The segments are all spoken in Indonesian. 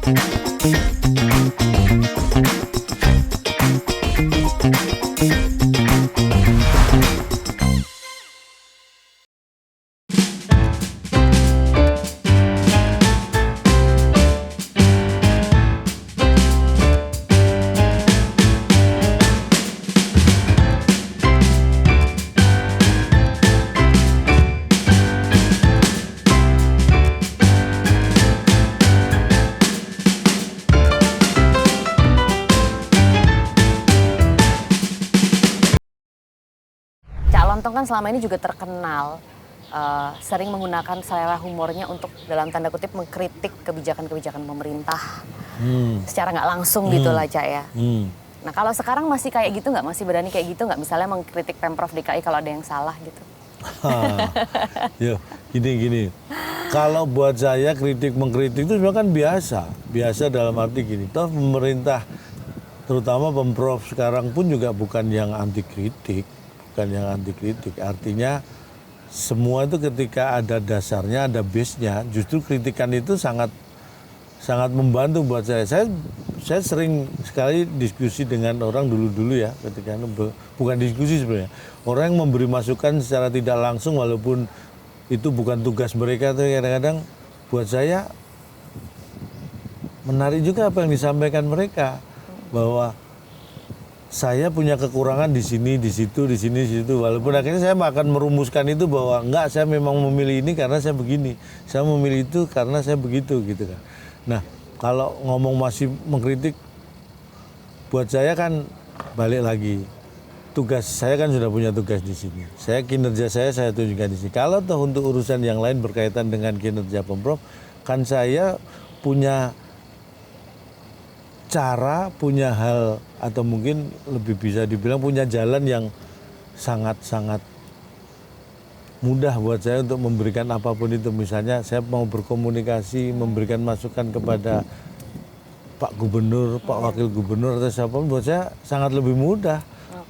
Cak Lontong kan selama ini juga terkenal sering menggunakan selera humornya untuk dalam tanda kutip mengkritik kebijakan-kebijakan pemerintah secara nggak langsung gitu lah Cak ya. Nah kalau sekarang masih kayak gitu nggak? Masih berani kayak gitu nggak? Misalnya mengkritik Pemprov DKI kalau ada yang salah gitu. Ya, gini. Kalau buat saya mengkritik itu sebenarnya kan biasa. Biasa dalam arti gini, toh pemerintah terutama Pemprov sekarang pun juga bukan yang anti kritik. Artinya semua itu ketika ada dasarnya, ada base-nya, justru kritikan itu sangat membantu buat saya. Saya sering sekali diskusi dengan orang dulu ya, ketika bukan diskusi sebenarnya. Orang yang memberi masukan secara tidak langsung walaupun itu bukan tugas mereka, tuh kadang-kadang buat saya menarik juga apa yang disampaikan mereka, bahwa saya punya kekurangan di sini, di situ, di sini, di situ. Walaupun akhirnya saya akan merumuskan itu bahwa enggak, saya memang memilih ini karena saya begini. Saya memilih itu karena saya begitu gitu kan. Nah, kalau ngomong masih mengkritik, buat saya kan balik lagi. Tugas saya kan sudah punya tugas di sini. Kinerja saya tunjukkan di sini. Kalau toh untuk urusan yang lain berkaitan dengan kinerja Pemprov, kan saya punya cara, punya hal, atau mungkin lebih bisa dibilang punya jalan yang sangat-sangat mudah buat saya untuk memberikan apapun itu. Misalnya saya mau berkomunikasi, memberikan masukan kepada Pak Gubernur, Pak Wakil Gubernur atau siapapun, buat saya sangat lebih mudah.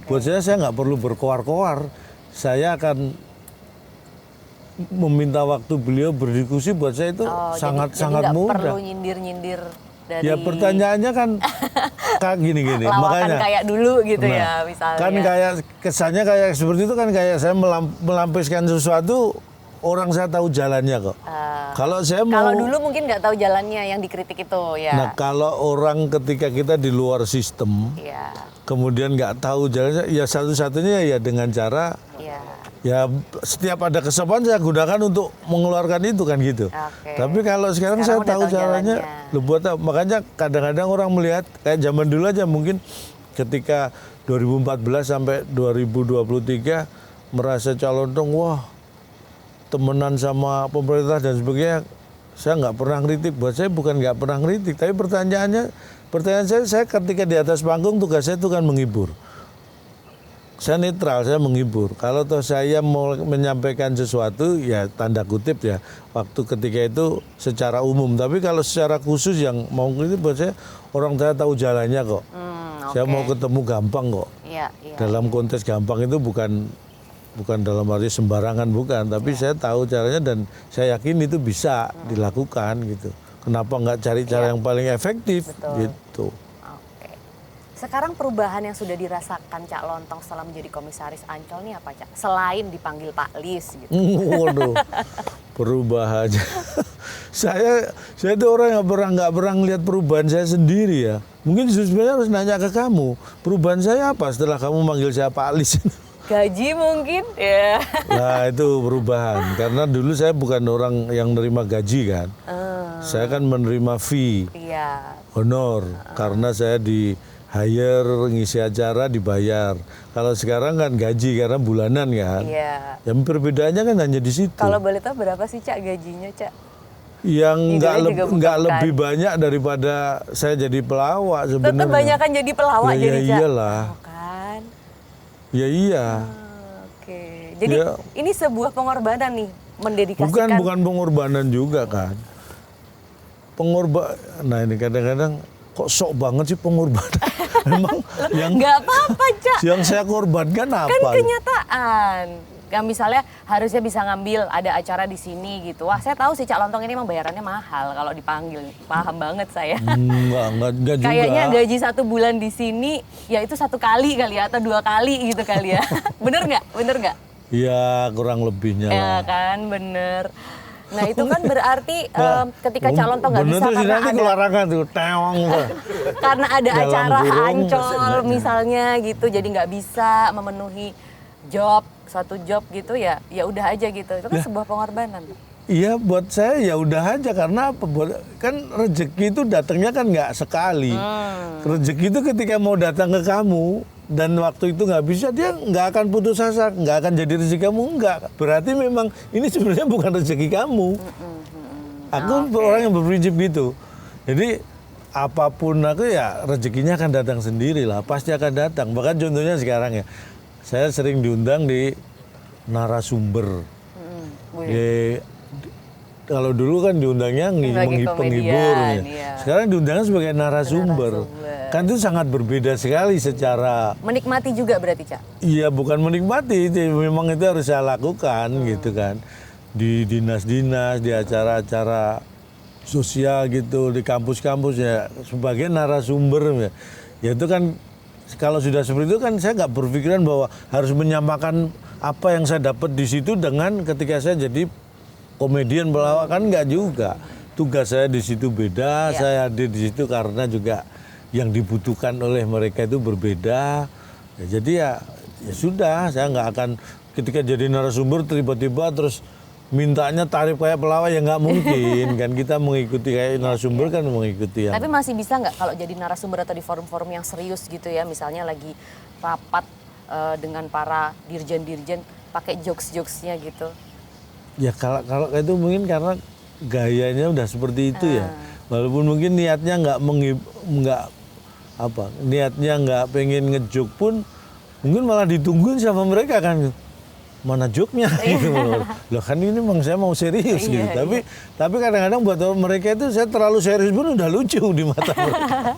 Buat saya nggak perlu berkoar-koar. Saya akan meminta waktu beliau berdiskusi, buat saya itu sangat mudah. Perlu nyindir-nyindir. Dari... Ya pertanyaannya kan gini makanya kayak dulu gitu ya misalnya. Kan kayak kesannya kayak seperti itu kan, kayak saya melampiaskan sesuatu, orang saya tahu jalannya kok. Kalau dulu mungkin nggak tahu jalannya yang dikritik itu ya. Nah kalau orang ketika kita di luar sistem, kemudian nggak tahu jalannya, ya satu-satunya ya dengan cara ya setiap ada kesempatan saya gunakan untuk mengeluarkan itu kan gitu. Tapi kalau sekarang saya tahu caranya, makanya kadang-kadang orang melihat kayak zaman dulu aja, mungkin ketika 2014 sampai 2023 merasa Cak Lontong wah temenan sama pemerintah dan sebagainya. Saya nggak pernah kritik. Buat saya bukan nggak pernah kritik, tapi pertanyaan saya ketika di atas panggung tugas saya itu kan menghibur. Saya netral, saya menghibur. Kalau toh saya mau menyampaikan sesuatu, ya tanda kutip ya, waktu ketika itu secara umum. Tapi kalau secara khusus yang mau kritik, buat saya orang saya tahu jalannya kok. Saya mau ketemu gampang kok. Dalam konteks gampang itu bukan dalam arti sembarangan, bukan. Tapi saya tahu caranya dan saya yakin itu bisa dilakukan gitu. Kenapa nggak cari cara yang paling efektif gitu. Sekarang perubahan yang sudah dirasakan Cak Lontong setelah menjadi komisaris Ancol ini apa Cak? Selain dipanggil Pak Lis gitu. Waduh, perubahannya. saya itu orang yang nggak pernah ngelihat perubahan saya sendiri ya. Mungkin sebenarnya harus nanya ke kamu, perubahan saya apa setelah kamu manggil saya Pak Lis? Gaji mungkin ya. Nah itu perubahan, karena dulu saya bukan orang yang menerima gaji kan. Saya kan menerima fee, honor, karena saya di hire, ngisi acara, dibayar. Kalau sekarang kan gaji karena bulanan kan. Yang perbedaannya kan hanya di situ. Kalau boleh tahu berapa sih Cak gajinya Cak? Yang nggak lebih banyak daripada saya jadi pelawak sebenarnya. Tetap banyak kan jadi pelawak ya, jadi Cak? Iyalah. Kan? Ya iya. Oke. Jadi ini sebuah pengorbanan nih, mendedikasikan. Bukan pengorbanan juga kan. Nah ini kadang-kadang kok sok banget sih pengorbanan. Memang yang nggak apa-apa Cak. Yang saya korbankan apa? Kan kenyataan. Yang misalnya harusnya bisa ngambil ada acara di sini gitu. Wah, saya tahu sih Cak Lontong ini emang bayarannya mahal kalau dipanggil. Paham banget saya. Enggak juga. Kayaknya gaji 1 bulan di sini ya itu 1 kali ya atau 2 kali gitu kali ya. Bener nggak? Bener nggak? Ya kurang lebihnya lah. Ya kan, bener. Nah itu kan berarti ketika Cak Lontong nggak bisa karena nanti ada keluarangan tuh, teong. karena ada Dalam acara kurung. Ancol misalnya gitu, jadi nggak bisa memenuhi satu job gitu ya udah aja gitu. Itu kan sebuah pengorbanan. Iya, buat saya ya udah aja, karena apa? Kan rezeki itu datangnya kan nggak sekali. Rezeki itu ketika mau datang ke kamu dan waktu itu nggak bisa, dia nggak akan putus asa, nggak akan jadi rezeki kamu, nggak. Berarti memang ini sebenarnya bukan rezeki kamu. Aku orang yang berprinsip gitu. Jadi apapun aku ya rezekinya akan datang sendiri lah, pasti akan datang. Bahkan contohnya sekarang ya, saya sering diundang di narasumber. Kalau dulu kan diundangnya penghibur, ya. Sekarang diundangnya sebagai narasumber. Kan itu sangat berbeda sekali secara... Menikmati juga berarti, Cak? Iya, bukan menikmati, memang itu harus saya lakukan gitu kan. Di dinas-dinas, di acara-acara sosial gitu, di kampus-kampus ya, sebagai narasumber. Ya itu kan, kalau sudah seperti itu kan saya nggak berpikiran bahwa harus menyamakan apa yang saya dapat di situ dengan ketika saya jadi komedian pelawak, kan nggak juga. Tugas saya di situ beda, saya hadir di situ karena juga yang dibutuhkan oleh mereka itu berbeda. Ya, jadi ya sudah, saya nggak akan ketika jadi narasumber tiba-tiba terus mintanya tarif kayak pelawak, ya nggak mungkin kan. Kita mengikuti kayak narasumber kan mengikuti yang... Tapi masih bisa nggak kalau jadi narasumber atau di forum-forum yang serius gitu ya, misalnya lagi rapat dengan para dirjen-dirjen pakai jokes-jokesnya gitu? Ya kalau itu mungkin karena gayanya udah seperti itu ya. Walaupun mungkin niatnya niatnya nggak pengen ngejok pun, mungkin malah ditungguin sama mereka kan. Mana joknya gitu. Loh kan ini memang saya mau serius gitu. Tapi kadang-kadang buat mereka itu saya terlalu serius pun udah lucu di mata mereka.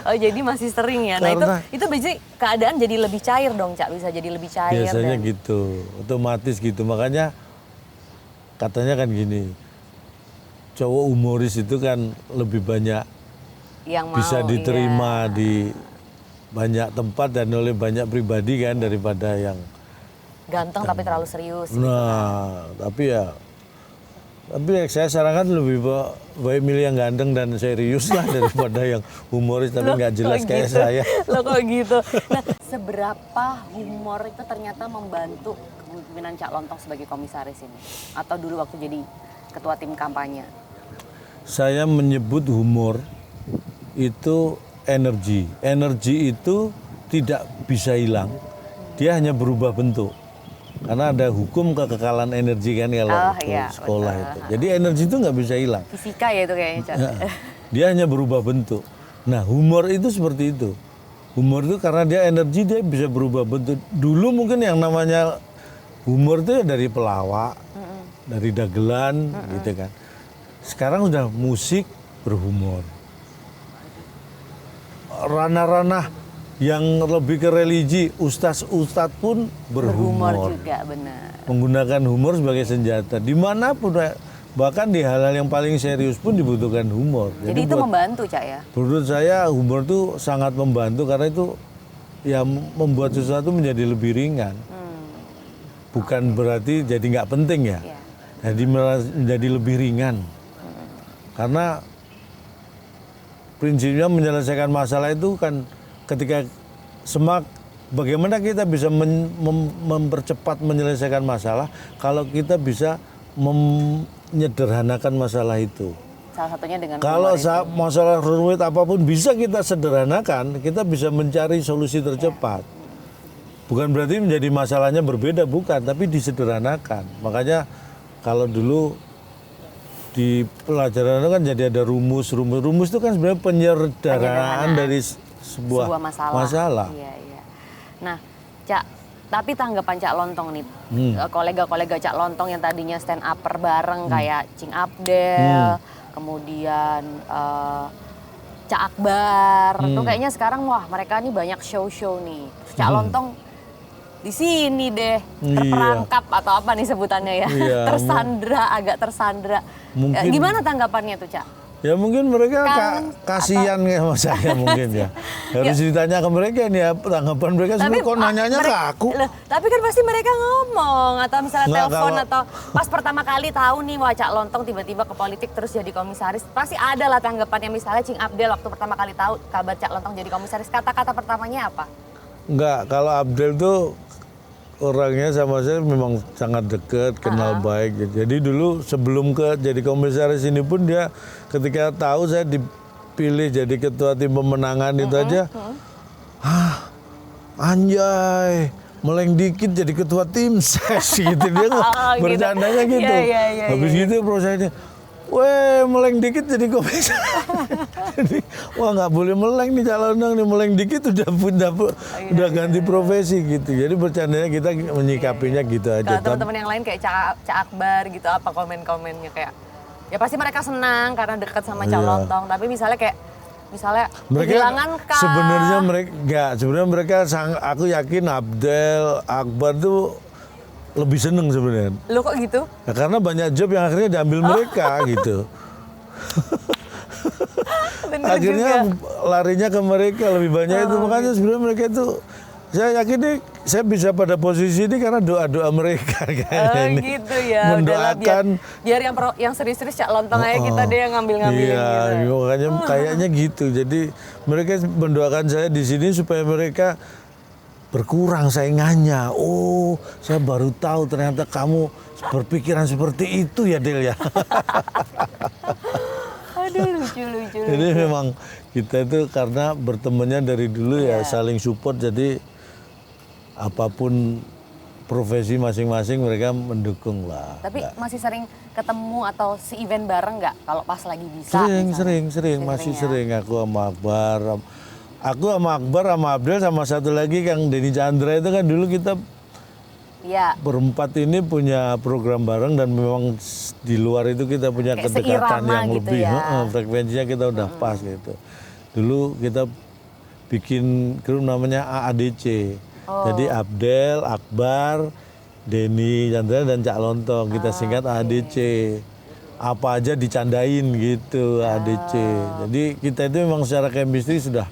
Oh jadi masih sering ya. Nah itu biasanya keadaan jadi lebih cair dong, Cak, bisa jadi lebih cair. Biasanya gitu, otomatis gitu. Makanya katanya kan gini, cowok humoris itu kan lebih banyak yang bisa diterima di banyak tempat dan oleh banyak pribadi kan, daripada yang ganteng tapi terlalu serius. Nah, gitu kan. tapi saya sarankan lebih baik milih yang ganteng dan serius lah daripada yang humoris tapi nggak jelas kayak gitu? Saya. Loh kok gitu? Nah, seberapa humor itu ternyata membantu kepemimpinan Cak Lontong sebagai komisaris ini? Atau dulu waktu jadi ketua tim kampanye? Saya menyebut humor itu energi. Energi itu tidak bisa hilang. Dia hanya berubah bentuk. Karena ada hukum kekekalan energi kan kalau sekolah betul. Itu. Jadi energi itu nggak bisa hilang. Fisika ya itu kayaknya, Cak. Dia hanya berubah bentuk. Nah, humor itu seperti itu. Humor itu karena dia energi, dia bisa berubah bentuk. Dulu mungkin yang namanya humor itu ya dari pelawak, dari dagelan gitu kan. Sekarang udah musik berhumor. Ranah-ranah yang lebih ke religi, ustadz pun berhumor juga, benar. Menggunakan humor sebagai senjata. Dimanapun, bahkan di hal-hal yang paling serius pun dibutuhkan humor. Jadi itu membantu, Cak ya? Menurut saya humor itu sangat membantu karena itu ya membuat sesuatu menjadi lebih ringan. Bukan berarti jadi nggak penting ya. Jadi menjadi lebih ringan. Karena prinsipnya menyelesaikan masalah itu kan ketika bagaimana kita bisa mempercepat menyelesaikan masalah kalau kita bisa menyederhanakan masalah itu. Salah satunya dengan kalau masalah rumit apapun bisa kita sederhanakan, kita bisa mencari solusi tercepat. Bukan berarti menjadi masalahnya berbeda, bukan, tapi disederhanakan. Makanya kalau dulu di pelajaran itu kan jadi ada rumus itu kan sebenarnya penyederhanaan dari sebuah masalah. Iya. Nah, Cak, tapi tanggapan Cak Lontong nih, kolega-kolega Cak Lontong yang tadinya stand upper bareng kayak Cing Abdel, kemudian Cak Akbar, tuh kayaknya sekarang wah mereka nih banyak show-show nih. Cak Lontong di sini deh, terperangkap atau apa nih sebutannya ya, tersandra, agak tersandra. Mungkin, gimana tanggapannya tuh, Cak? Ya mungkin mereka kasihan ya sama saya mungkin ya. Harus ditanya ke mereka nih ya, tanggapan mereka sebenarnya kok nanyanya ke aku. Tapi kan pasti mereka ngomong, atau misalnya telepon, atau pas pertama kali tahu nih wah Cak Lontong tiba-tiba ke politik terus jadi komisaris, pasti ada lah tanggapannya. Misalnya Cing Abdel waktu pertama kali tahu kabar Cak Lontong jadi komisaris, kata-kata pertamanya apa? Enggak, kalau Abdel tuh orangnya sama saya memang sangat dekat, kenal baik. Jadi dulu sebelum jadi komisaris ini pun dia ketika tahu saya dipilih jadi ketua tim pemenangan itu aja, anjay, meleng dikit jadi ketua tim ses gitu dia bercandanya gitu. Habis gitu prosesnya, weh meleng dikit jadi komisaris. Jadi wah nggak boleh meleng nih calon nih, meleng dikit udah ganti profesi gitu. Jadi bercandanya kita menyikapinya gitu aja. Kalau teman-teman yang lain kayak Cak Akbar gitu, apa komen-komennya kayak? Ya pasti mereka senang karena dekat sama Cak Lontong. Tapi misalnya kehilangan Kak. Sebenarnya mereka aku yakin Abdel, Akbar tuh lebih seneng sebenarnya. Lo kok gitu? Ya, karena banyak job yang akhirnya diambil mereka gitu. Akhirnya larinya ke mereka lebih banyak itu. Makanya sebenarnya mereka itu, saya yakin nih saya bisa pada posisi ini karena doa-doa mereka kayaknya gitu ya. Mendoakan biar yang serius-serius Cak Lontong aja kita deh yang ngambil-ngambilin gitu. Makanya kayaknya gitu. Jadi mereka mendoakan saya di sini supaya mereka berkurang saingannya. Oh, saya baru tahu ternyata kamu berpikiran seperti itu ya, Del ya. Aduh, lucu. Jadi memang kita itu karena bertemannya dari dulu ya saling support, jadi apapun profesi masing-masing mereka mendukung lah. Tapi masih sering ketemu atau event bareng nggak kalau pas lagi bisa? Sering, masih sering. Aku sama Akbar. Aku sama Akbar, sama Abdel, sama satu lagi Kang Denny Chandra itu kan dulu kita berempat ini punya program bareng dan memang di luar itu kita punya kayak kedekatan yang gitu lebih. Frekuensinya kita udah pas gitu. Dulu kita bikin grup namanya AADC. Jadi Abdel, Akbar, Denny Chandra dan Cak Lontong. Kita singkat AADC. Apa aja dicandain gitu AADC. Jadi kita itu memang secara chemistry sudah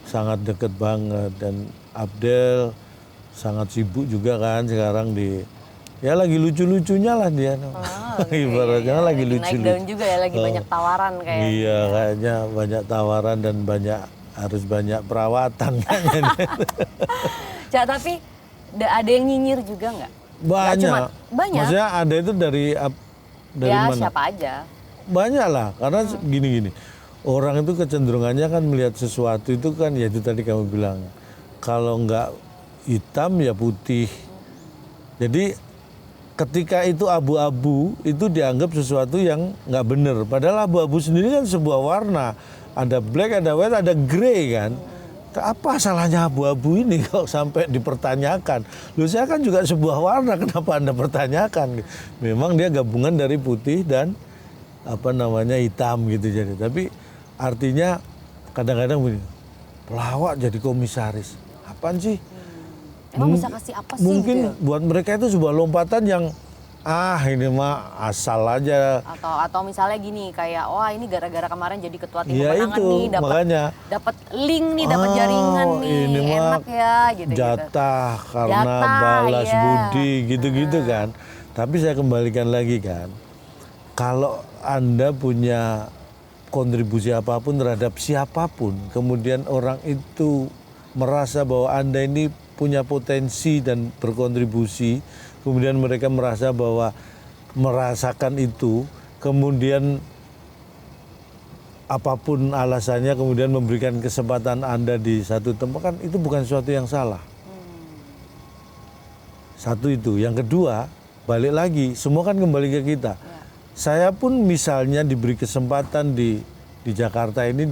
sangat deket banget, dan Abdel sangat sibuk juga kan sekarang lagi lucu-lucunya lah dia. Ibaratnya lagi lucu. Naik daun juga ya, lagi banyak tawaran kayaknya. Iya, kayaknya banyak tawaran dan harus banyak perawatan. Cak, tapi ada yang nyinyir juga nggak? Banyak. Maksudnya ada itu dari ya, mana? Siapa aja? Banyak lah, karena gini. Orang itu kecenderungannya kan melihat sesuatu itu kan ya itu tadi kamu bilang, kalau nggak hitam ya putih. Jadi ketika itu abu-abu itu dianggap sesuatu yang nggak benar. Padahal abu-abu sendiri kan sebuah warna. Ada black, ada white, ada grey kan. Apa salahnya abu-abu ini kok sampai dipertanyakan? Loh, saya kan juga sebuah warna, kenapa Anda pertanyakan? Memang dia gabungan dari putih dan hitam gitu jadi. Tapi artinya kadang-kadang begini, pelawak jadi komisaris, apaan sih? Emang bisa kasih apa sih? Mungkin gitu? Buat mereka itu sebuah lompatan yang ini mah asal aja. Atau misalnya gini kayak wah ini gara-gara kemarin jadi ketua tim ya pemenangan itu, nih dapat link nih, dapat jaringan nih, ini enak ya gitu. Jatah karena balas budi gitu-gitu kan. Tapi saya kembalikan lagi kan, kalau Anda punya kontribusi apapun terhadap siapapun, kemudian orang itu merasa bahwa Anda ini punya potensi dan berkontribusi, kemudian mereka merasa bahwa merasakan itu, kemudian apapun alasannya kemudian memberikan kesempatan Anda di satu tempat, kan itu bukan sesuatu yang salah. Satu itu. Yang kedua, balik lagi, semua kan kembali ke kita. Saya pun misalnya diberi kesempatan di Jakarta ini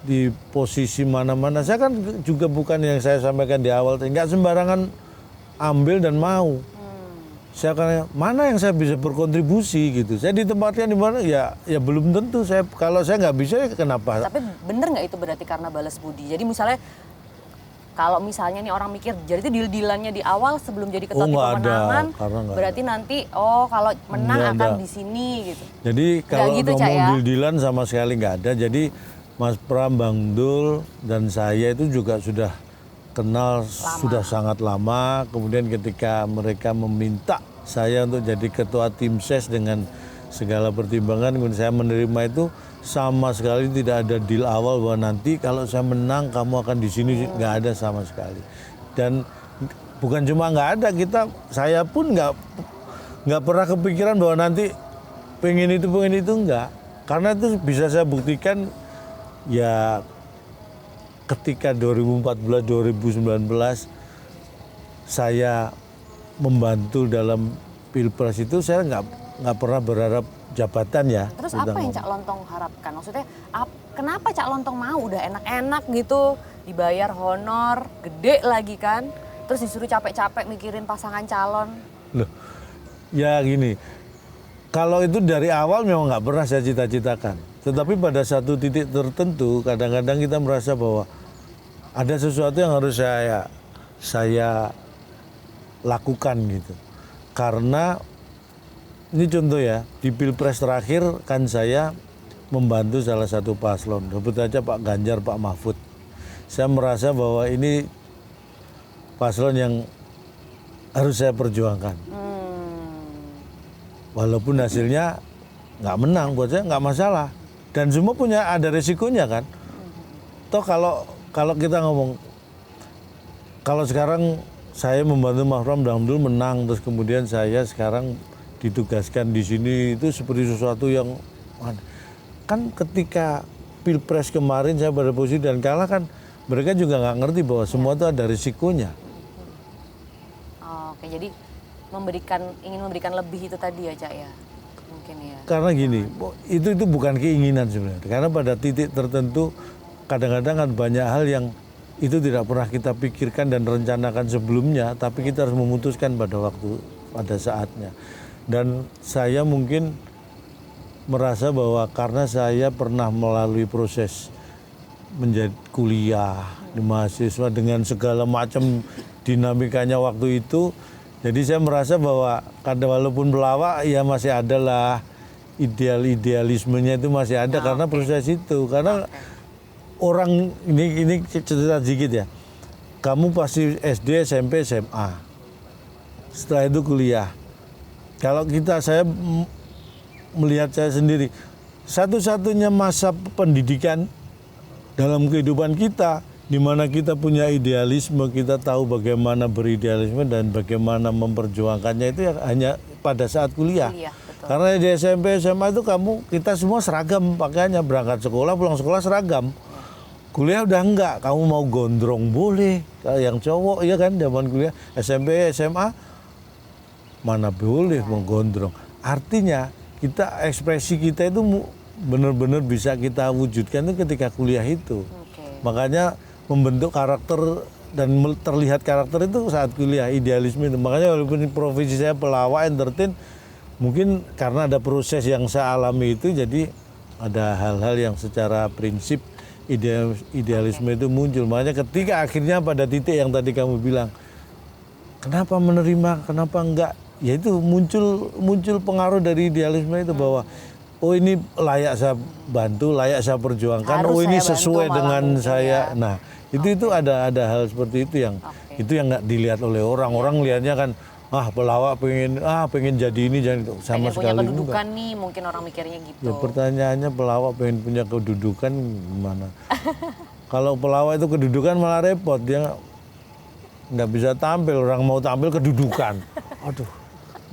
di posisi mana-mana, saya kan juga bukan yang saya sampaikan di awal, nggak sembarangan ambil dan mau. Saya kan mana yang saya bisa berkontribusi gitu. Saya ditempatkan di mana ya belum tentu. Kalau saya nggak bisa ya kenapa? Tapi bener nggak itu berarti karena balas budi? Jadi misalnya Kalau misalnya nih orang mikir, jadi itu deal-dealannya di awal sebelum jadi ketua tim nggak ada, pemenangan, karena nggak berarti nanti kalau menang Nggak akan ada. di sini gitu. Jadi kalau gitu, Cak, ngomong ya? deal-dealan sama sekali nggak ada. Jadi Mas Pram, Bang Dul, dan saya itu juga sudah kenal sudah sangat lama. Kemudian ketika mereka meminta saya untuk jadi ketua tim ses dengan segala pertimbangan, kemudian saya menerima itu, sama sekali tidak ada deal awal bahwa nanti kalau saya menang kamu akan di sini, nggak ada sama sekali. Dan bukan cuma nggak ada, saya pun nggak pernah kepikiran bahwa nanti pengen itu enggak. Karena itu bisa saya buktikan ya ketika 2014-2019 saya membantu dalam Pilpres itu, saya nggak pernah berharap jabatan ya. Terus apa yang Cak Lontong harapkan? Maksudnya kenapa Cak Lontong mau? Udah enak-enak gitu, dibayar honor, gede lagi kan. Terus disuruh capek-capek mikirin pasangan calon. Loh, ya gini, kalau itu dari awal memang nggak pernah saya cita-citakan. Tetapi pada satu titik tertentu, kadang-kadang kita merasa bahwa ada sesuatu yang harus saya lakukan gitu. Karena ini contoh ya, di Pilpres terakhir kan saya membantu salah satu paslon, sebut aja Pak Ganjar, Pak Mahfud. Saya merasa bahwa ini paslon yang harus saya perjuangkan. Walaupun hasilnya nggak menang, buat saya nggak masalah. Dan semua punya ada resikonya kan. Toh kalau kita ngomong, kalau sekarang saya membantu Mas Pram dan Abdul menang, terus kemudian saya sekarang ditugaskan di sini, itu seperti sesuatu yang kan ketika Pilpres kemarin saya pada posisi dan kalah kan, mereka juga nggak ngerti bahwa semua itu ada risikonya. Oke, jadi ingin memberikan lebih itu tadi ya Cak ya, mungkin ya. Karena gini, itu bukan keinginan sebenarnya. Karena pada titik tertentu kadang-kadang kan banyak hal yang itu tidak pernah kita pikirkan dan rencanakan sebelumnya, tapi kita harus memutuskan pada saatnya. Dan saya mungkin merasa bahwa karena saya pernah melalui proses menjadi kuliah di mahasiswa dengan segala macam dinamikanya waktu itu, jadi saya merasa bahwa walaupun pelawak ya masih ada lah idealismenya itu masih ada karena proses itu. Karena orang ini cerita sedikit ya, kamu pasti SD, SMP, SMA, setelah itu kuliah. Kalau saya melihat saya sendiri, satu-satunya masa pendidikan dalam kehidupan kita, di mana kita punya idealisme, kita tahu bagaimana beridealisme dan bagaimana memperjuangkannya, itu ya hanya pada saat kuliah. Karena di SMP, SMA itu kita semua seragam pakaiannya, berangkat sekolah, pulang sekolah seragam. Kuliah udah enggak, kamu mau gondrong boleh, yang cowok ya kan zaman kuliah. SMP, SMA mana boleh mau gondrong. Artinya ekspresi kita itu benar-benar bisa kita wujudkan itu ketika kuliah itu. Makanya membentuk karakter dan terlihat karakter itu saat kuliah, idealisme itu. Makanya walaupun profesi saya pelawak entertain, mungkin karena ada proses yang saya alami itu, jadi ada hal-hal yang secara prinsip idealisme itu muncul. Makanya ketika akhirnya pada titik yang tadi kamu bilang, kenapa menerima, kenapa enggak, ya itu muncul pengaruh dari idealisme itu bahwa oh ini layak saya bantu, layak saya perjuangkan, oh ini sesuai dengan saya. Nah itu ada hal seperti itu yang nggak dilihat oleh orang. Orang lihatnya kan pelawak pengen jadi ini, jadi sama pengen sekali punya kedudukan enggak. nih, mungkin orang mikirnya gitu. Ya pertanyaannya, pelawak pengen punya kedudukan gimana? Kalau pelawak itu kedudukan malah repot, dia nggak bisa tampil, orang mau tampil kedudukan. Aduh,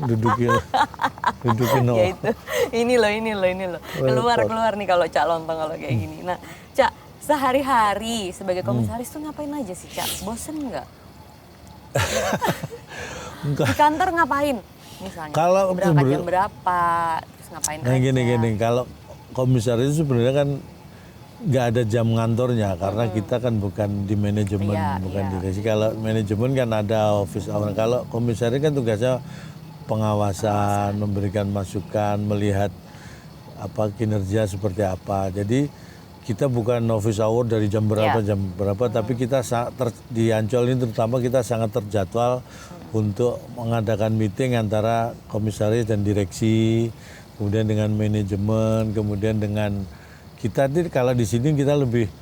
dudukin Ya itu, ini loh. Keluar nih kalau Cak Lontong kalau kayak gini. Nah, Cak, sehari-hari sebagai komisaris tuh ngapain aja sih Cak? Bosen nggak? Di kantor ngapain? Misalnya, kalau berangkat jam berapa, terus ngapain aja? Gini, kalau komisaris itu sebenarnya kan nggak ada jam ngantornya, karena kita kan bukan di manajemen, bukan di direksi. Kalau manajemen kan ada office hour. Kalau komisaris kan tugasnya pengawasan, memberikan masukan, melihat kinerja seperti apa. Jadi kita bukan office hour dari jam berapa jam berapa, tapi kita di Ancol ini terutama kita sangat terjadwal untuk mengadakan meeting antara komisaris dan direksi, kemudian dengan manajemen, kemudian dengan kita. Kalau di sini kita lebih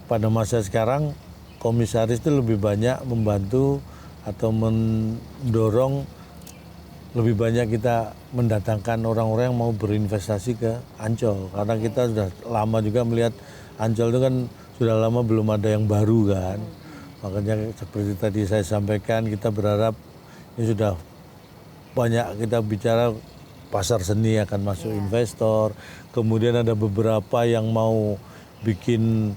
pada masa sekarang komisaris itu lebih banyak membantu atau mendorong, lebih banyak kita mendatangkan orang-orang yang mau berinvestasi ke Ancol, karena kita sudah lama juga melihat Ancol itu kan sudah lama belum ada yang baru kan. Makanya seperti tadi saya sampaikan, kita berharap ini sudah banyak kita bicara pasar seni akan masuk investor, kemudian ada beberapa yang mau bikin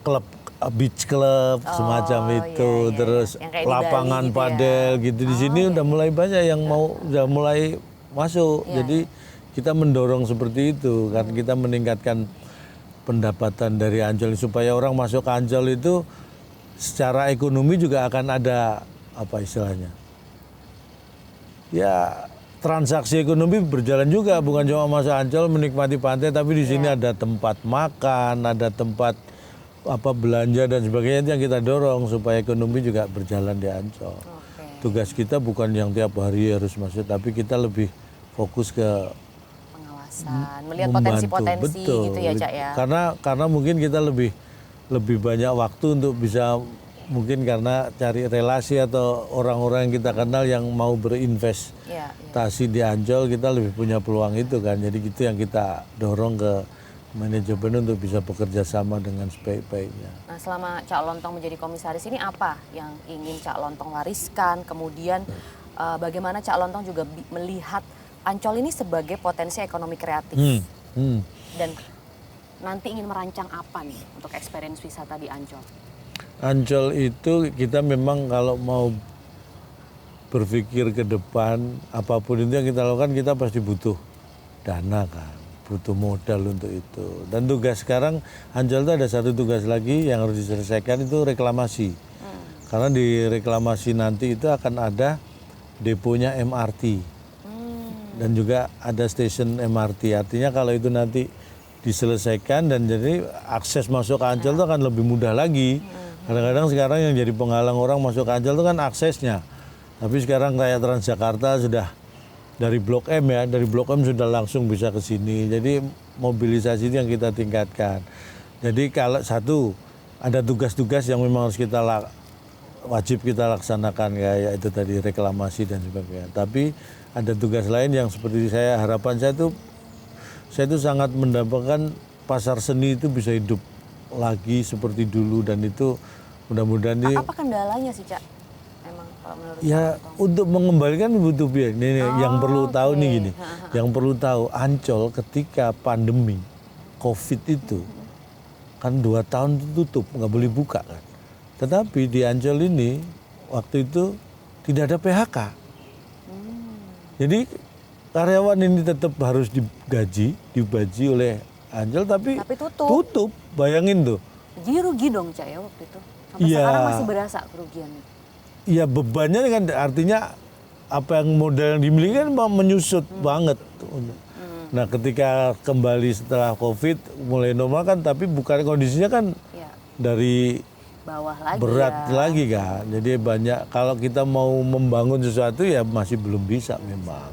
klub, beach club semacam itu, terus lapangan padel gitu. Di sini udah mulai banyak yang udah mulai masuk. Jadi kita mendorong seperti itu, karena kita meningkatkan pendapatan dari Ancol supaya orang masuk ke Ancol itu secara ekonomi juga akan ada istilahnya. Ya, transaksi ekonomi berjalan juga, bukan cuma masuk Ancol menikmati pantai, tapi di sini ada tempat makan, ada tempat belanja dan sebagainya, itu yang kita dorong supaya ekonomi juga berjalan di Ancol. Tugas kita bukan yang tiap hari harus masuk, tapi kita lebih fokus ke pengawasan, melihat potensi-potensi gitu ya, Cak ya. Karena mungkin kita lebih banyak waktu untuk bisa, mungkin karena cari relasi atau orang-orang yang kita kenal yang mau berinvestasi di Ancol, kita lebih punya peluang itu kan. Jadi itu yang kita dorong ke manajemen untuk bisa bekerja sama dengan sebaik-baiknya. Nah, selama Cak Lontong menjadi komisaris ini, apa yang ingin Cak Lontong wariskan? Kemudian bagaimana Cak Lontong juga melihat Ancol ini sebagai potensi ekonomi kreatif? Dan nanti ingin merancang apa nih untuk experience wisata di Ancol? Ancol itu kita memang kalau mau berpikir ke depan, apapun itu yang kita lakukan, kita pasti butuh dana kan, butuh modal untuk itu. Dan tugas sekarang Ancol itu ada satu tugas lagi yang harus diselesaikan, itu reklamasi. Karena di reklamasi nanti itu akan ada deponya MRT dan juga ada stasiun MRT. Artinya kalau itu nanti diselesaikan dan jadi akses masuk ke Ancol itu akan lebih mudah lagi. Kadang-kadang sekarang yang jadi penghalang orang masuk ke Ancol itu kan aksesnya. Tapi sekarang kayak Transjakarta sudah dari Blok M ya, dari Blok M sudah langsung bisa ke sini. Jadi mobilisasi itu yang kita tingkatkan. Jadi kalau satu, ada tugas-tugas yang memang harus kita wajib kita laksanakan, kayak itu tadi reklamasi dan sebagainya. Tapi ada tugas lain yang seperti harapan saya itu sangat mendapatkan pasar seni itu bisa hidup lagi seperti dulu, dan itu mudah-mudahan apa kendalanya sih, Cak? Emang kalau menurut ya untuk mengembalikan butuh biaya. Yang perlu tahu nih gini, yang perlu tahu Ancol ketika pandemi COVID itu kan 2 tahun tutup, nggak boleh buka kan. Tetapi di Ancol ini waktu itu tidak ada PHK. Jadi karyawan ini tetap harus digaji oleh Ancol, tapi tutup. Bayangin tuh. Jadi rugi dong, Cak ya waktu itu. Sampai sekarang masih berasa kerugiannya. Iya, bebannya kan artinya apa yang modal yang dimiliki kan menyusut banget. Nah, ketika kembali setelah COVID mulai normal kan, tapi bukan kondisinya kan dari bawah lagi, berat lagi kan. Jadi banyak, kalau kita mau membangun sesuatu ya masih belum bisa memang.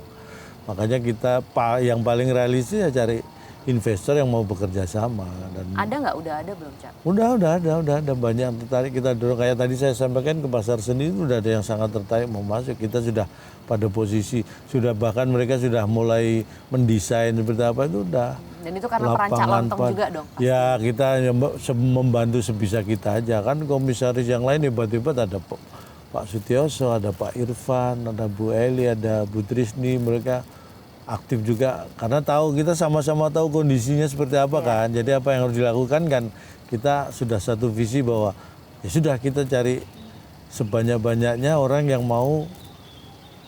Makanya kita yang paling realistis ya cari investor yang mau bekerja sama. Dan ada nggak? Udah ada belum, Cak? Udah ada banyak yang tertarik. Kita dorong, kayak tadi saya sampaikan, ke pasar seni itu udah ada yang sangat tertarik mau masuk. Kita sudah pada posisi, bahkan mereka sudah mulai mendesain seperti apa, itu udah. Dan itu karena peran Cak Lontong juga dong? Pasti. Ya, kita membantu sebisa kita aja. Kan komisaris yang lain hebat-hebat, ada Pak Sutioso, ada Pak Irfan, ada Bu Eli, ada Bu Trisni, mereka aktif juga karena kita sama-sama tahu kondisinya seperti apa kan. Jadi apa yang harus dilakukan kan, kita sudah satu visi bahwa ya sudah, kita cari sebanyak-banyaknya orang yang mau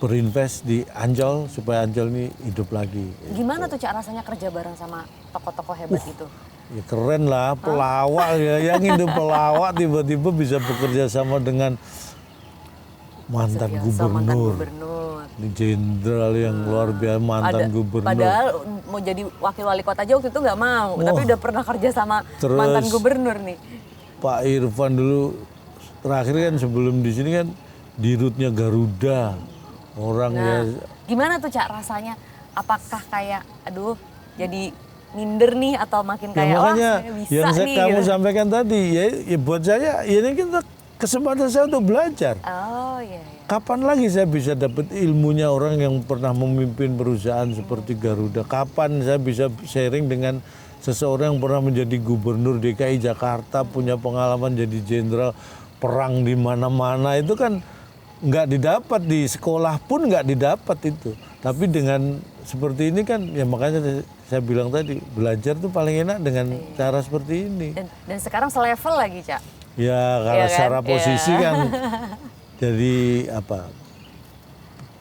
berinvest di Ancol supaya Ancol ini hidup lagi. Gimana tuh, Cak, rasanya kerja bareng sama tokoh-tokoh hebat itu? Ya keren lah, pelawak ya, yang itu pelawak tiba-tiba bisa bekerja sama dengan mantan gubernur. Ini jenderal yang luar biasa, mantan gubernur. Padahal mau jadi wakil wali kota aja waktu itu nggak mau, tapi udah pernah kerja sama mantan gubernur nih. Pak Irfan dulu terakhir kan sebelum di sini kan di rutnya Garuda. Orang ya. Gimana tuh Cak rasanya? Apakah kayak aduh jadi minder nih atau makin kayak makanya saya bisa yang nih kamu gitu. sampaikan tadi ya buat saya ini kan kesempatan saya untuk belajar. Oh iya. Kapan lagi saya bisa dapat ilmunya orang yang pernah memimpin perusahaan seperti Garuda? Kapan saya bisa sharing dengan seseorang yang pernah menjadi gubernur DKI Jakarta, punya pengalaman jadi jenderal, perang di mana-mana, itu kan nggak didapat di sekolah pun nggak didapat itu. Tapi dengan seperti ini kan ya makanya saya bilang tadi belajar tuh paling enak dengan cara seperti ini. Dan sekarang selevel lagi Cak. Ya kalau secara posisi kan jadi apa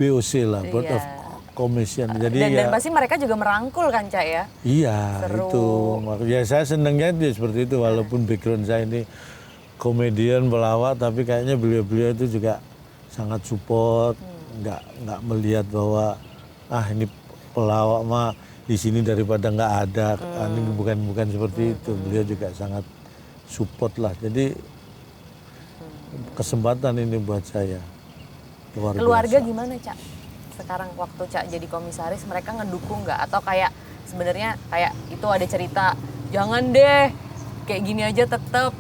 BOC lah, Board of Commission. Jadi dan pasti mereka juga merangkul kan Cak ya? Iya. Seru. Itu ya saya senangnya dia seperti itu walaupun background saya ini komedian pelawak tapi kayaknya beliau-beliau itu juga sangat support, nggak melihat bahwa ini pelawak mah di sini daripada nggak ada, ini bukan seperti itu. Beliau juga sangat support lah. Jadi kesempatan ini buat saya. Keluarga gimana Cak? Sekarang waktu Cak jadi komisaris mereka ngedukung nggak? Atau kayak sebenarnya kayak itu ada cerita jangan deh kayak gini aja tetap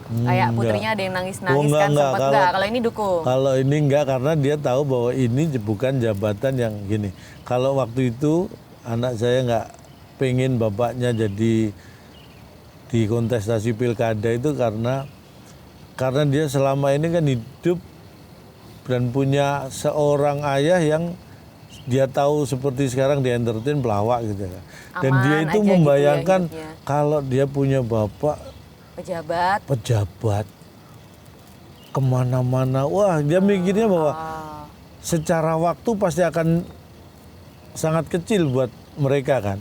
kayak putrinya ada yang nangis-nangis kan sempat nggak? Kalau ini dukung? Kalau ini enggak karena dia tahu bahwa ini bukan jabatan yang gini. Kalau waktu itu anak saya nggak pengen bapaknya jadi di kontestasi pilkada itu karena dia selama ini kan hidup dan punya seorang ayah yang dia tahu seperti sekarang di entertain pelawak gitu kan. Dan dia itu membayangkan gitu ya, kalau dia punya bapak pejabat kemana-mana, wah dia mikirnya bahwa secara waktu pasti akan sangat kecil buat mereka kan.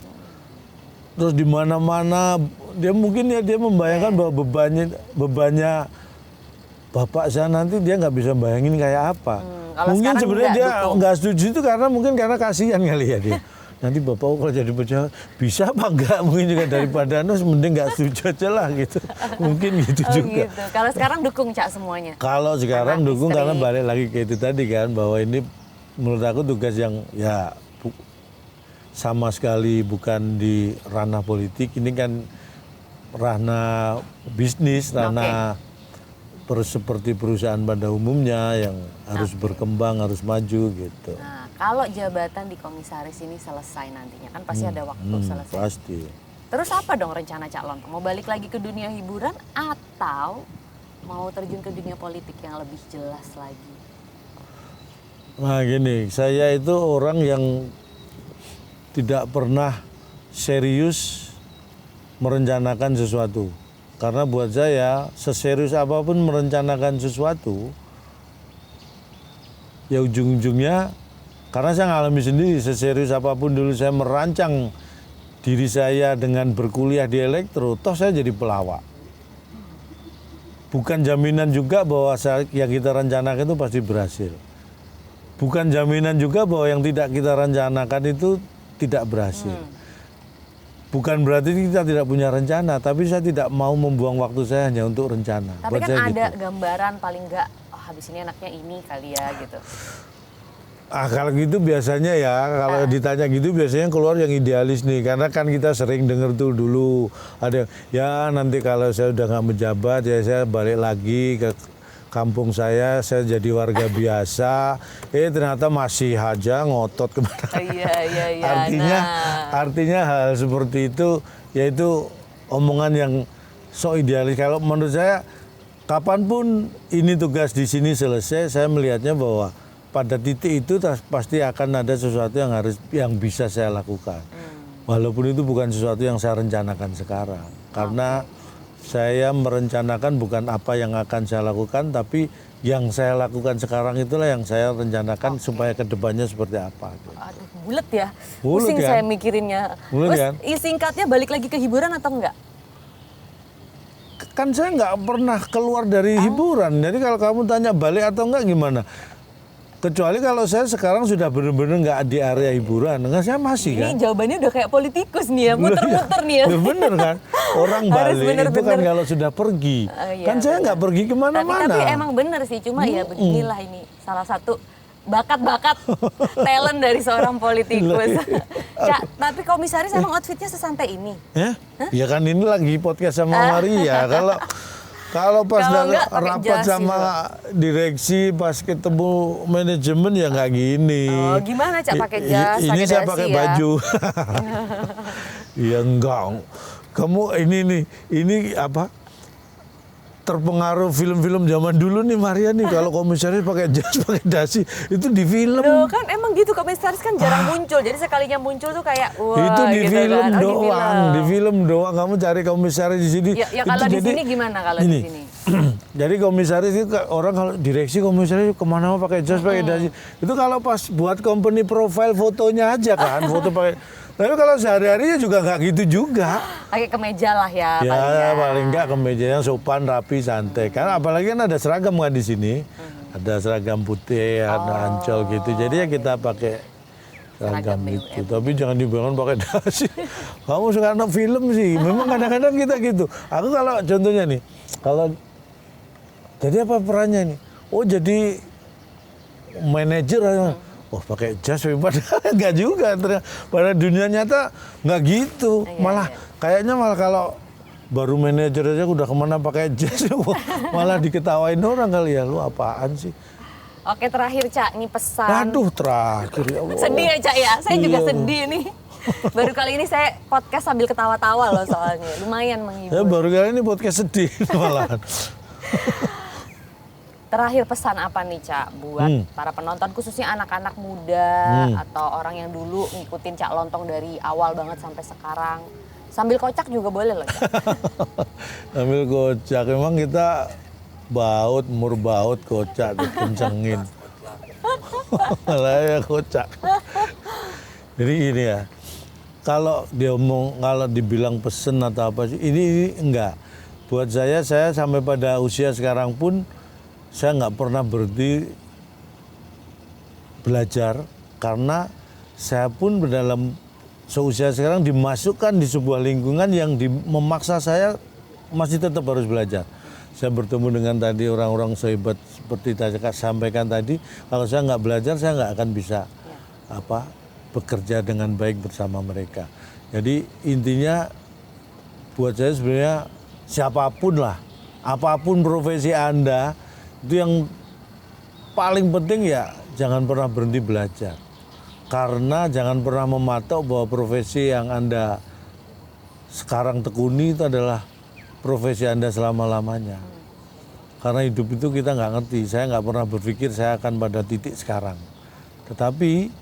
Terus di mana-mana dia mungkin ya dia membayangkan bahwa bebannya bapak saya nanti dia nggak bisa bayangin kayak apa. Mungkin sebenarnya dia nggak setuju itu karena mungkin karena kasihan kali ya dia. Nanti bapak kalau jadi pejabat bisa apa enggak, mungkin juga daripada mending nggak setuju aja lah gitu. Mungkin gitu juga. Gitu. Kalau sekarang dukung Cak semuanya? Kalau sekarang dukung karena balik lagi ke itu tadi kan bahwa ini menurut aku tugas yang ya sama sekali bukan di ranah politik, ini kan ranah bisnis, ranah seperti perusahaan pada umumnya yang harus berkembang, harus maju gitu. Nah, kalau jabatan di komisaris ini selesai nantinya kan pasti ada waktu selesai. Pasti. Terus apa dong rencana Cak Lontong? Mau balik lagi ke dunia hiburan atau mau terjun ke dunia politik yang lebih jelas lagi? Nah gini, saya itu orang yang tidak pernah serius merencanakan sesuatu. Karena buat saya, seserius apapun merencanakan sesuatu, ya ujung-ujungnya, karena saya ngalami sendiri, seserius apapun dulu saya merancang diri saya dengan berkuliah di elektro, toh saya jadi pelawak. Bukan jaminan juga bahwa yang kita rencanakan itu pasti berhasil. Bukan jaminan juga bahwa yang tidak kita rencanakan itu tidak berhasil. Bukan berarti kita tidak punya rencana, tapi saya tidak mau membuang waktu saya hanya untuk rencana. Tapi kan ada gitu. Gambaran paling enggak, habis ini enaknya ini kali ya gitu. Kalau gitu biasanya ya, kalau ditanya gitu biasanya keluar yang idealis nih. Karena kan kita sering dengar tuh dulu, ada ya nanti kalau saya udah nggak menjabat ya saya balik lagi ke kampung saya jadi warga biasa, ternyata masih aja ngotot kemana. Iya. Artinya hal seperti itu, yaitu omongan yang so idealis. Kalau menurut saya, kapanpun ini tugas di sini selesai, saya melihatnya bahwa pada titik itu pasti akan ada sesuatu yang bisa saya lakukan. Walaupun itu bukan sesuatu yang saya rencanakan sekarang, karena saya merencanakan bukan apa yang akan saya lakukan, tapi yang saya lakukan sekarang itulah yang saya rencanakan supaya kedepannya seperti apa. Aduh, bulet ya. Pusing kan? Saya mikirinnya. Terus kan? Singkatnya balik lagi ke hiburan atau enggak? Kan saya nggak pernah keluar dari hiburan. Jadi kalau kamu tanya balik atau enggak gimana? Kecuali kalau saya sekarang sudah benar-benar nggak di area hiburan, enggak saya masih kan. Ini jawabannya udah kayak politikus nih ya, muter-muter nih ya. Loh, bener kan? Orang Harus balik bener-bener. itu kan kalau sudah pergi. Iya, Kan saya nggak pergi kemana-mana. Tapi emang bener sih, cuma ya beginilah ini salah satu bakat-bakat talent dari seorang politikus. Cak, tapi komisaris emang outfitnya sesantai ini? Ya kan ini lagi podcast sama Maria. Kalau pas Kalau enggak, pakai rapat jas sama direksi, pas ketemu manajemen ya nggak gini. Oh, gimana Cak pakai jas, Ini pakai saya dasi pakai ya? baju. Ya enggak. Kamu ini apa? Terpengaruh film-film zaman dulu nih Maria nih, kalau komisaris pakai jas pakai dasi itu di film. Loh kan emang gitu, komisaris kan jarang muncul, jadi sekalinya muncul tuh kayak wah Itu di gitu film kan. Oh, doang, di film doang kamu cari komisaris di sini. Ya kalau di sini gimana kalau di sini? Jadi komisaris itu orang kalau direksi komisaris kemana mau pakai jas pakai dasi. Itu kalau pas buat company profile fotonya aja kan, foto pakai. Tapi kalau sehari-harinya juga nggak gitu juga. Pakai kemeja lah ya. Ya paling nggak kemeja yang sopan, rapi, santai. Karena apalagi kan ada seragam kan di sini. Ada seragam putih, ada ancol gitu. Jadi ya kita pakai seragam itu. Tapi jangan dibangun pakai dasi. Kamu suka nonton film sih. Memang kadang-kadang kita gitu. Aku kalau contohnya nih, kalau jadi apa perannya nih? Oh jadi manajer. Oh pakai jas, padahal enggak juga. Pada dunia nyata nggak gitu. Malah kayaknya kalau baru manajer aja udah kemana pakai jas, malah diketawain orang kali ya. Lu apaan sih? Oke terakhir Cak, ini pesan. Aduh terakhir ya Allah. Sedih ya Cak ya, saya juga Iya. sedih nih. Baru kali ini saya podcast sambil ketawa-tawa loh soalnya. Lumayan menghibur. Ya baru kali ini podcast sedih malahan. Terakhir pesan apa nih Cak buat para penonton khususnya anak-anak muda atau orang yang dulu ngikutin Cak Lontong dari awal banget sampai sekarang. Sambil kocak juga boleh loh Cak. Sambil kocak, memang kita umur baut kocak dikencengin. Malah ya kocak. Jadi gini ya, kalau dibilang pesen atau apa sih, ini enggak. Buat saya sampai pada usia sekarang pun saya nggak pernah berhenti belajar karena saya pun dalam seusia sekarang dimasukkan di sebuah lingkungan yang memaksa saya masih tetap harus belajar. Saya bertemu dengan tadi orang-orang sehebat seperti tadi sampaikan tadi, kalau saya nggak belajar saya nggak akan bisa bekerja dengan baik bersama mereka. Jadi intinya buat saya sebenarnya siapapun lah, apapun profesi Anda, itu yang paling penting ya jangan pernah berhenti belajar. Karena jangan pernah mematok bahwa profesi yang Anda sekarang tekuni itu adalah profesi Anda selama-lamanya. Karena hidup itu kita nggak ngerti. Saya nggak pernah berpikir saya akan pada titik sekarang. Tetapi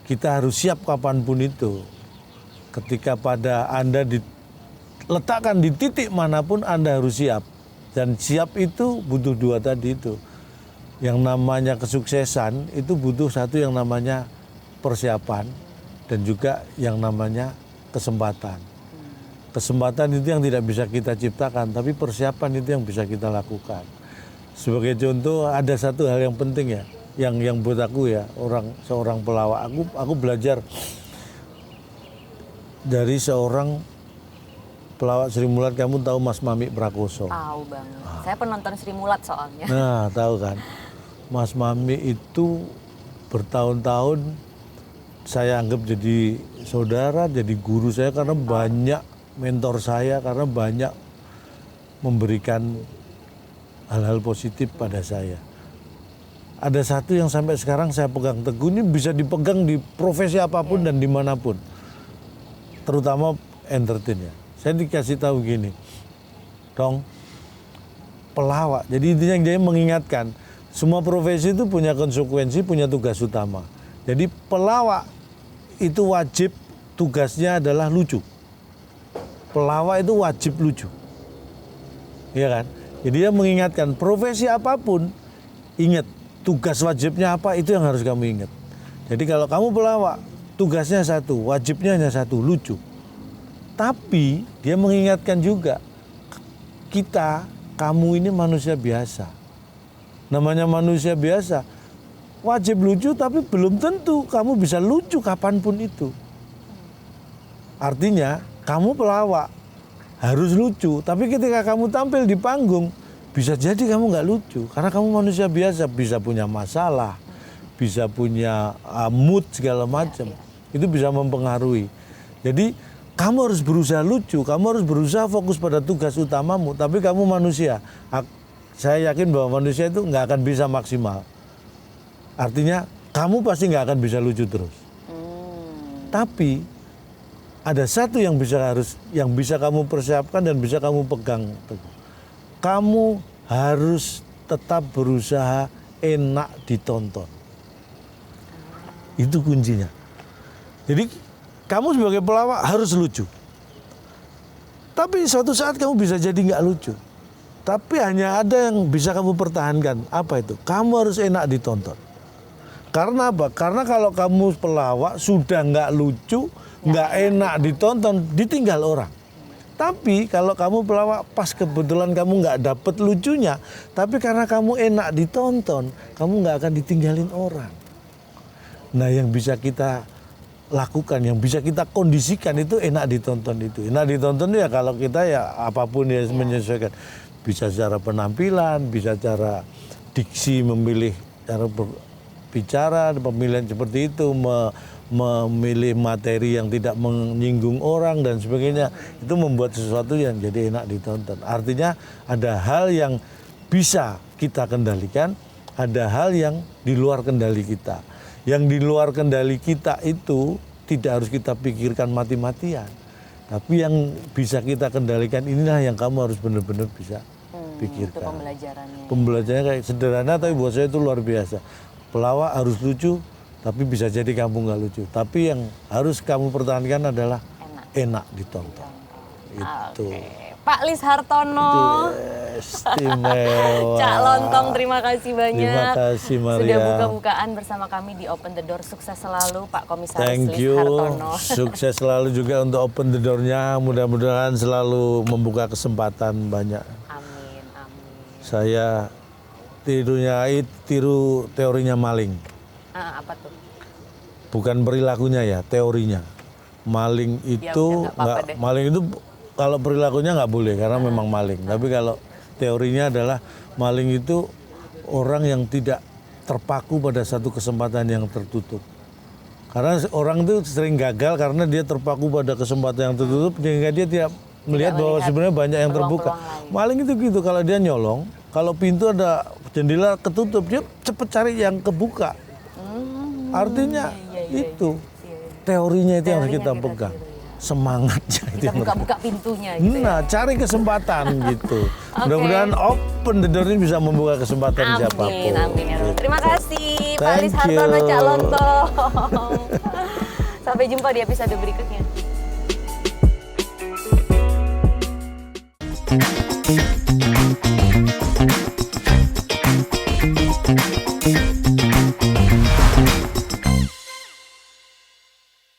kita harus siap kapanpun itu. Ketika pada Anda diletakkan di titik manapun Anda harus siap. Dan siap itu butuh dua tadi itu. Yang namanya kesuksesan itu butuh satu yang namanya persiapan dan juga yang namanya kesempatan. Kesempatan itu yang tidak bisa kita ciptakan, tapi persiapan itu yang bisa kita lakukan. Sebagai contoh ada satu hal yang penting ya, yang buat aku ya, seorang pelawak. Aku belajar dari seorang pelawak Sri Mulat. Kamu tahu Mas Mamik Prakoso? Tahu banget. Saya penonton Sri Mulat soalnya. Nah, tahu kan. Mas Mamik itu bertahun-tahun saya anggap jadi saudara, jadi guru saya karena banyak mentor saya, karena banyak memberikan hal-hal positif pada saya. Ada satu yang sampai sekarang saya pegang teguh, ini bisa dipegang di profesi apapun dan dimanapun. Terutama entertain ya. Saya dikasih tahu gini, dong, pelawak. Jadi intinya dia mengingatkan, semua profesi itu punya konsekuensi, punya tugas utama. Jadi pelawak itu wajib tugasnya adalah lucu. Pelawak itu wajib lucu. Iya kan? Jadi dia mengingatkan profesi apapun, ingat tugas wajibnya apa, itu yang harus kamu ingat. Jadi kalau kamu pelawak, tugasnya satu, wajibnya hanya satu, lucu. Tapi dia mengingatkan juga, kamu ini manusia biasa. Namanya manusia biasa, wajib lucu tapi belum tentu kamu bisa lucu kapanpun itu. Artinya kamu pelawak harus lucu, tapi ketika kamu tampil di panggung bisa jadi kamu nggak lucu karena kamu manusia biasa, bisa punya masalah, bisa punya mood segala macam. Itu bisa mempengaruhi. Jadi kamu harus berusaha lucu, kamu harus berusaha fokus pada tugas utamamu, tapi kamu manusia. Saya yakin bahwa manusia itu nggak akan bisa maksimal. Artinya kamu pasti nggak akan bisa lucu terus. Tapi ada satu yang bisa kamu persiapkan dan bisa kamu pegang teguh. Kamu harus tetap berusaha enak ditonton. Itu kuncinya. Jadi kamu sebagai pelawak harus lucu. Tapi suatu saat kamu bisa jadi nggak lucu. Tapi hanya ada yang bisa kamu pertahankan. Apa itu? Kamu harus enak ditonton. Karena apa? Karena kalau kamu pelawak sudah nggak lucu, nggak enak ditonton, ditinggal orang. Tapi kalau kamu pelawak pas kebetulan kamu nggak dapet lucunya, tapi karena kamu enak ditonton, kamu nggak akan ditinggalin orang. Nah yang bisa kita lakukan, yang bisa kita kondisikan itu enak ditonton itu. Enak ditonton ya kalau kita ya apapun ya menyesuaikan. Bisa secara penampilan, bisa cara diksi, memilih cara berbicara, pemilihan seperti itu, memilih materi yang tidak menyinggung orang dan sebagainya. Itu membuat sesuatu yang jadi enak ditonton. Artinya ada hal yang bisa kita kendalikan, ada hal yang di luar kendali kita. Yang di luar kendali kita itu tidak harus kita pikirkan mati-matian. Tapi yang bisa kita kendalikan inilah yang kamu harus benar-benar bisa pikirkan. Itu pembelajarannya. Pembelajarannya kayak sederhana tapi buat saya itu luar biasa. Pelawak harus lucu tapi bisa jadi kamu nggak lucu. Tapi yang harus kamu pertahankan adalah enak ditonton. Itu. Pak Lis Hartono. Istimewa. Cak Lontong, terima kasih banyak. Terima kasih Maria. Sudah buka-bukaan bersama kami di Open the Door. Sukses selalu Pak Komisaris Thank Lis you. Hartono. Sukses selalu juga untuk Open the Door-nya. Mudah-mudahan selalu membuka kesempatan banyak. Amin, amin. Saya tiru teorinya maling. Apa tuh? Bukan perilakunya ya, teorinya. Maling itu maling itu kalau perilakunya nggak boleh karena memang maling. Tapi kalau teorinya adalah maling itu orang yang tidak terpaku pada satu kesempatan yang tertutup. Karena orang itu sering gagal karena dia terpaku pada kesempatan yang tertutup sehingga dia tidak melihat bahwa sebenarnya banyak yang terbuka. Maling itu gitu, kalau dia nyolong, kalau pintu ada jendela ketutup, dia cepat cari yang kebuka. Artinya itu teorinya itu yang harus kita pegang. Semangatnya itu kita buka-buka pintunya gitu. Nah, cari kesempatan gitu. Mudah-mudahan Open the Door ini bisa membuka kesempatan siapapun. Amin, ya. Terima kasih Pak Lis Hartono, Cak Lontong. Sampai jumpa di episode berikutnya.